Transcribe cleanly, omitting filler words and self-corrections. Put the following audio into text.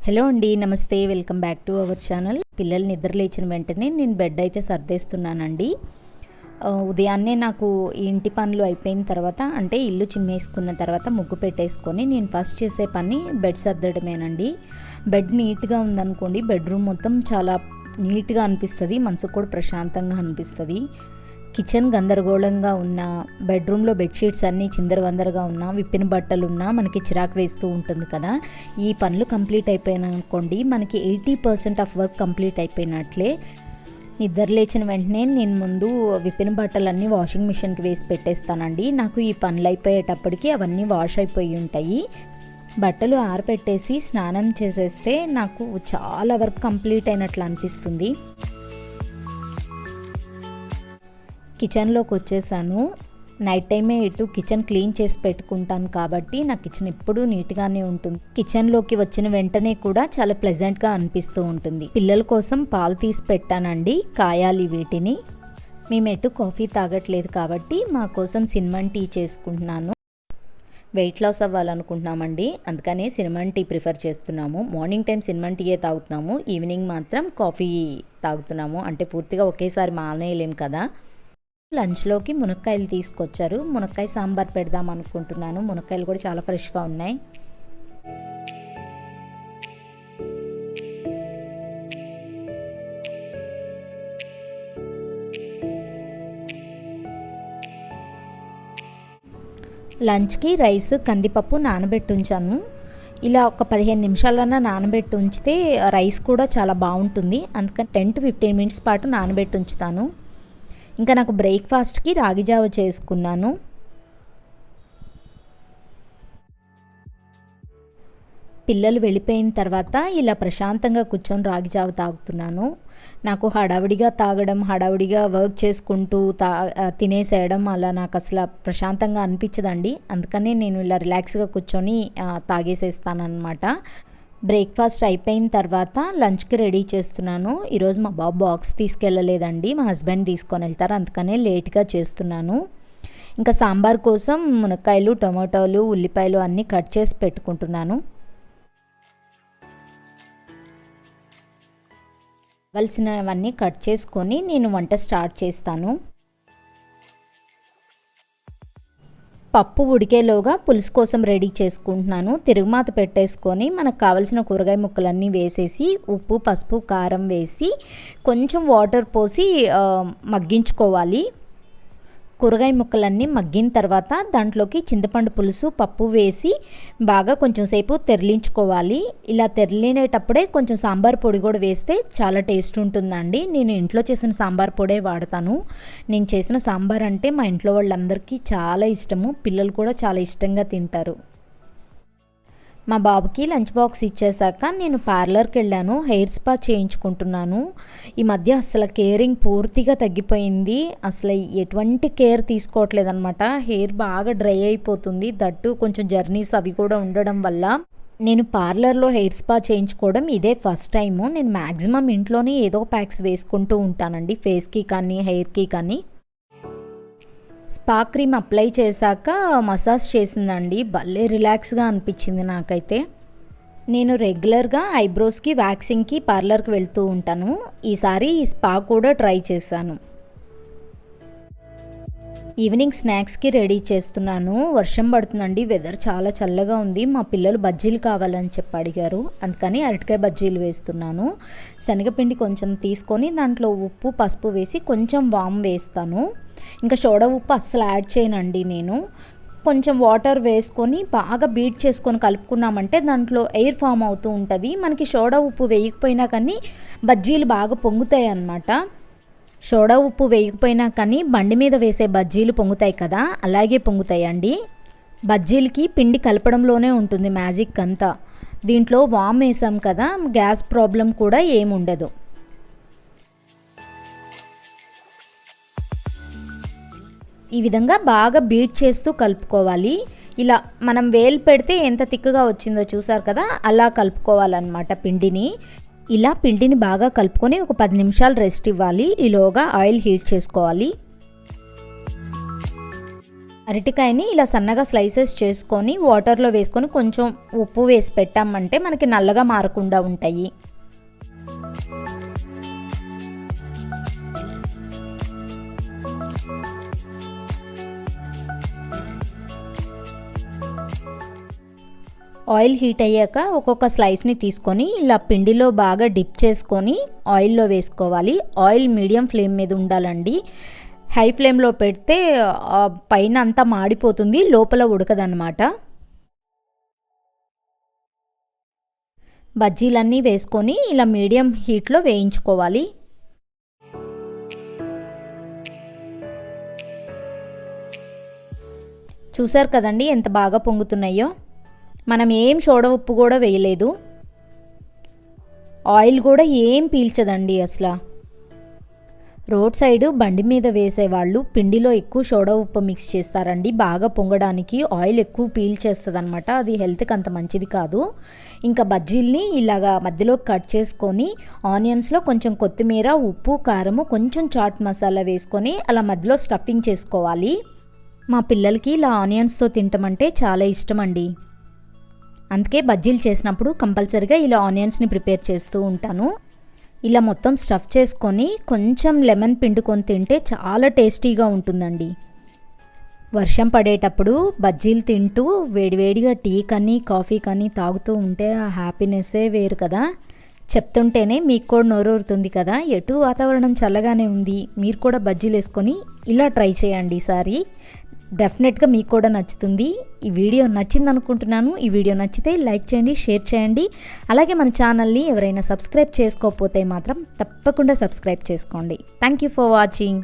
Hello అండి, నమస్తే. Welcome back to our channel. పిల్లలు నిద్ర లేచిన వెంటనే నేను బెడ్ అయితే సర్దేస్తున్నానండి. ఉదయాన్నే నాకు ఇంటి పనులు అయిపోయిన తర్వాత, అంటే ఇల్లు చిమ్మేసుకున్న తర్వాత ముగ్గు పెట్టేసుకొని నేను ఫస్ట్ చేసే పని బెడ్ సర్దడమేనండి. బెడ్ నీట్గా ఉందనుకోండి, బెడ్రూమ్ మొత్తం చాలా నీట్గా అనిపిస్తుంది, మనసుకు కూడా ప్రశాంతంగా అనిపిస్తుంది. కిచెన్ గందరగోళంగా ఉన్న, బెడ్రూమ్లో బెడ్షీట్స్ అన్నీ చిందరవందరగా ఉన్నా, విప్పిన బట్టలు ఉన్నా మనకి చిరాకు వేస్తూ ఉంటుంది కదా. ఈ పనులు కంప్లీట్ అయిపోయినానుకోండి, మనకి 80% ఆఫ్ వర్క్ కంప్లీట్ అయిపోయినట్లే. నిద్ర లేచిన వెంటనే నేను ముందు విప్పిన బట్టలన్నీ వాషింగ్ మిషన్కి వేసి పెట్టేస్తానండి. నాకు ఈ పనులు అయిపోయేటప్పటికి అవన్నీ వాష్ అయిపోయి ఉంటాయి. బట్టలు ఆరబెట్టేసి స్నానం చేసేస్తే నాకు చాలా వర్క్ కంప్లీట్ అయినట్లు అనిపిస్తుంది. కిచెన్లోకి వచ్చేసాను. నైట్ టైమే ఇటు కిచెన్ క్లీన్ చేసి పెట్టుకుంటాను కాబట్టి నా కిచెన్ ఎప్పుడూ నీట్గానే ఉంటుంది. కిచెన్లోకి వచ్చిన వెంటనే కూడా చాలా ప్లెజెంట్గా అనిపిస్తూ ఉంటుంది. పిల్లల కోసం పాలు తీసి పెట్టానండి, కాయాలి వీటిని. మేము ఎటు కాఫీ తాగట్లేదు కాబట్టి మా కోసం సిన్నమన్ టీ చేసుకుంటున్నాను. వెయిట్ లాస్ అవ్వాలనుకుంటున్నామండి, అందుకనే సిన్నమన్ టీ ప్రిఫర్ చేస్తున్నాము. మార్నింగ్ టైం సిన్నమన్ టీయే తాగుతున్నాము, ఈవినింగ్ మాత్రం కాఫీ తాగుతున్నాము. అంటే పూర్తిగా ఒకేసారి మానేయలేం కదా. లంచ్లోకి మునక్కాయలు తీసుకొచ్చారు. మునక్కాయ సాంబార్ పెడదాం అనుకుంటున్నాను. మునక్కాయలు కూడా చాలా ఫ్రెష్గా ఉన్నాయి. లంచ్కి రైస్, కందిపప్పు నానబెట్టి ఉంచాను. ఇలా ఒక 15 నిమిషాలన్నా నానబెట్టి ఉంచితే రైస్ కూడా చాలా బాగుంటుంది. అందుకని 10 to 15 మినిట్స్ పాటు నానబెట్టి ఉంచుతాను. ఇంకా నాకు బ్రేక్ఫాస్ట్కి రాగి జావ చేసుకున్నాను. పిల్లలు వెళ్ళిపోయిన తర్వాత ఇలా ప్రశాంతంగా కూర్చొని రాగి జావ తాగుతున్నాను. నాకు హడావిడిగా తాగడం, హడావిడిగా వర్క్ చేసుకుంటూ తినేసేయడం అలా నాకు అసలు ప్రశాంతంగా అనిపించదండి. అందుకనే నేను ఇలా రిలాక్స్గా కూర్చొని తాగేసేస్తానన్నమాట. బ్రేక్ఫాస్ట్ అయిపోయిన తర్వాత లంచ్కి రెడీ చేస్తున్నాను. ఈరోజు మా బాబు బాక్స్ తీసుకెళ్ళలేదండి, మా హస్బెండ్ తీసుకొని వెళ్తారు, అందుకనే లేట్గా చేస్తున్నాను. ఇంకా సాంబార్ కోసం మునక్కాయలు, టమాటోలు, ఉల్లిపాయలు అన్నీ కట్ చేసి పెట్టుకుంటున్నాను. కావాల్సినవన్నీ కట్ చేసుకొని నేను వంట స్టార్ట్ చేస్తాను. పప్పు ఉడికేలోగా పులుసు కోసం రెడీ చేసుకుంటున్నాను. తిరుగుమాత పెట్టేసుకొని మనకు కావాల్సిన కూరగాయ ముక్కలన్నీ వేసేసి ఉప్పు, పసుపు, కారం వేసి కొంచెం వాటర్ పోసి మగ్గించుకోవాలి. కూరగాయ ముక్కలన్నీ మగ్గిన తర్వాత దాంట్లోకి చింతపండు పులుసు, పప్పు వేసి బాగా కొంచెం సేపు తెరలించుకోవాలి. ఇలా తెరలినేటప్పుడే కొంచెం సాంబార్ పొడి కూడా వేస్తే చాలా టేస్ట్ ఉంటుందండి. నేను ఇంట్లో చేసిన సాంబార్ పొడే వాడతాను. నేను చేసిన సాంబార్ అంటే మా ఇంట్లో వాళ్ళందరికీ చాలా ఇష్టము, పిల్లలు కూడా చాలా ఇష్టంగా తింటారు. మా బాబుకి లంచ్ బాక్స్ ఇచ్చేసాక నేను పార్లర్కి వెళ్ళాను, హెయిర్ స్పా చేయించుకుంటున్నాను. ఈ మధ్య అసలు కేరింగ్ పూర్తిగా తగ్గిపోయింది. అసలు ఎటువంటి కేర్ తీసుకోవట్లేదు అనమాట. హెయిర్ బాగా డ్రై అయిపోతుంది. దట్టు కొంచెం జర్నీస్ అవి కూడా ఉండడం వల్ల నేను పార్లర్లో హెయిర్ స్పా చేయించుకోవడం ఇదే ఫస్ట్ టైము. నేను మ్యాక్సిమం ఇంట్లోనే ఏదో ప్యాక్స్ వేసుకుంటూ ఉంటానండి, ఫేస్కి కానీ హెయిర్కి కానీ. స్పా క్రీమ్ అప్లై చేశాక మసాజ్ చేసిందండి, భలే రిలాక్స్గా అనిపించింది నాకైతే. నేను రెగ్యులర్గా ఐబ్రోస్కి, వ్యాక్సింగ్కి పార్లర్కి వెళ్తూ ఉంటాను. ఈసారి ఈ స్పా కూడా ట్రై చేశాను. ఈవినింగ్ స్నాక్స్కి రెడీ చేస్తున్నాను. వర్షం పడుతుందండి, వెదర్ చాలా చల్లగా ఉంది. మా పిల్లలు బజ్జీలు కావాలని చెప్పి అడిగారు, అందుకని అరటికాయ బజ్జీలు వేస్తున్నాను. శనగపిండి కొంచెం తీసుకొని దాంట్లో ఉప్పు, పసుపు వేసి కొంచెం వామ్ వేస్తాను. ఇంకా సోడా ఉప్పు అస్సలు యాడ్ చేయనండి నేను. కొంచెం వాటర్ వేసుకొని బాగా బీట్ చేసుకొని కలుపుకున్నామంటే దాంట్లో ఎయిర్ ఫామ్ అవుతూ ఉంటుంది. మనకి సోడా ఉప్పు వేయకపోయినా కానీ బజ్జీలు బాగా పొంగుతాయి అన్నమాట. సోడా ఉప్పు వేయకపోయినా కానీ బండి మీద వేసే బజ్జీలు పొంగుతాయి కదా, అలాగే పొంగుతాయండి. బజ్జీలకి పిండి కలపడంలోనే ఉంటుంది మ్యాజిక్ అంతా. దీంట్లో వామ్ వేసాం కదా, గ్యాస్ ప్రాబ్లం కూడా ఏముండదు. ఈ విధంగా బాగా బీట్ చేస్తూ కలుపుకోవాలి. ఇలా మనం వేలు పెడితే ఎంత తిక్కుగా వచ్చిందో చూసారు కదా, అలా కలుపుకోవాలన్నమాట పిండిని. ఇలా పిండిని బాగా కలుపుకొని ఒక 10 నిమిషాలు రెస్ట్ ఇవ్వాలి. ఈలోగా ఆయిల్ హీట్ చేసుకోవాలి. అరటికాయని ఇలా సన్నగా స్లైసెస్ చేసుకొని వాటర్లో వేసుకొని కొంచెం ఉప్పు వేసి పెట్టామంటే మనకి నల్లగా మారకుండా ఉంటాయి. ఆయిల్ హీట్ అయ్యాక ఒక్కొక్క స్లైస్ని తీసుకొని ఇలా పిండిలో బాగా డిప్ చేసుకొని ఆయిల్లో వేసుకోవాలి. ఆయిల్ మీడియం ఫ్లేమ్ మీద ఉండాలండి. హై ఫ్లేమ్లో పెడితే పైన అంతా మాడిపోతుంది, లోపల ఉడకదన్నమాట. బజ్జీలన్నీ వేసుకొని ఇలా మీడియం హీట్లో వేయించుకోవాలి. చూసారు కదండి ఎంత బాగా పొంగుతున్నాయో. మనం ఏం సోడా ఉప్పు కూడా వేయలేదు, ఆయిల్ కూడా ఏం పీల్చదండి అసలు. రోడ్ సైడ్ బండి మీద వేసేవాళ్ళు పిండిలో ఎక్కువ సోడా ఉప్పు మిక్స్ చేస్తారండి, బాగా పొంగడానికి. ఆయిల్ ఎక్కువ పీల్చేస్తుంది అనమాట, అది హెల్త్కి అంత మంచిది కాదు. ఇంకా బజ్జీల్ని ఇలాగా మధ్యలో కట్ చేసుకొని ఆనియన్స్లో కొంచెం కొత్తిమీర, ఉప్పు, కారము, కొంచెం చాట్ మసాలా వేసుకొని అలా మధ్యలో స్టఫింగ్ చేసుకోవాలి. మా పిల్లలకి ఇలా ఆనియన్స్తో తింటామంటే చాలా ఇష్టం అండి. అందుకే బజ్జీలు చేసినప్పుడు కంపల్సరీగా ఇలా ఆనియన్స్ని ప్రిపేర్ చేస్తూ ఉంటాను. ఇలా మొత్తం స్టఫ్ చేసుకొని కొంచెం లెమన్ పిండుకొని తింటే చాలా టేస్టీగా ఉంటుందండి. వర్షం పడేటప్పుడు బజ్జీలు తింటూ వేడివేడిగా టీ కానీ కాఫీ కానీ తాగుతూ ఉంటే ఆ హ్యాపీనెస్సే వేరు కదా. చెప్తుంటేనే మీకు కూడా నోరూరుతుంది కదా. ఎటు వాతావరణం చల్లగానే ఉంది, మీరు కూడా బజ్జీలు వేసుకొని ఇలా ట్రై చేయండి ఈసారి. డెఫినెట్గా మీకు కూడా నచ్చుతుంది. ఈ వీడియో నచ్చింది అనుకుంటున్నాను. ఈ వీడియో నచ్చితే లైక్ చేయండి, షేర్ చేయండి. అలాగే మన ఛానల్ని ఎవరైనా సబ్స్క్రైబ్ చేసుకోకపోతే మాత్రం తప్పకుండా సబ్స్క్రైబ్ చేసుకోండి. Thank you for watching.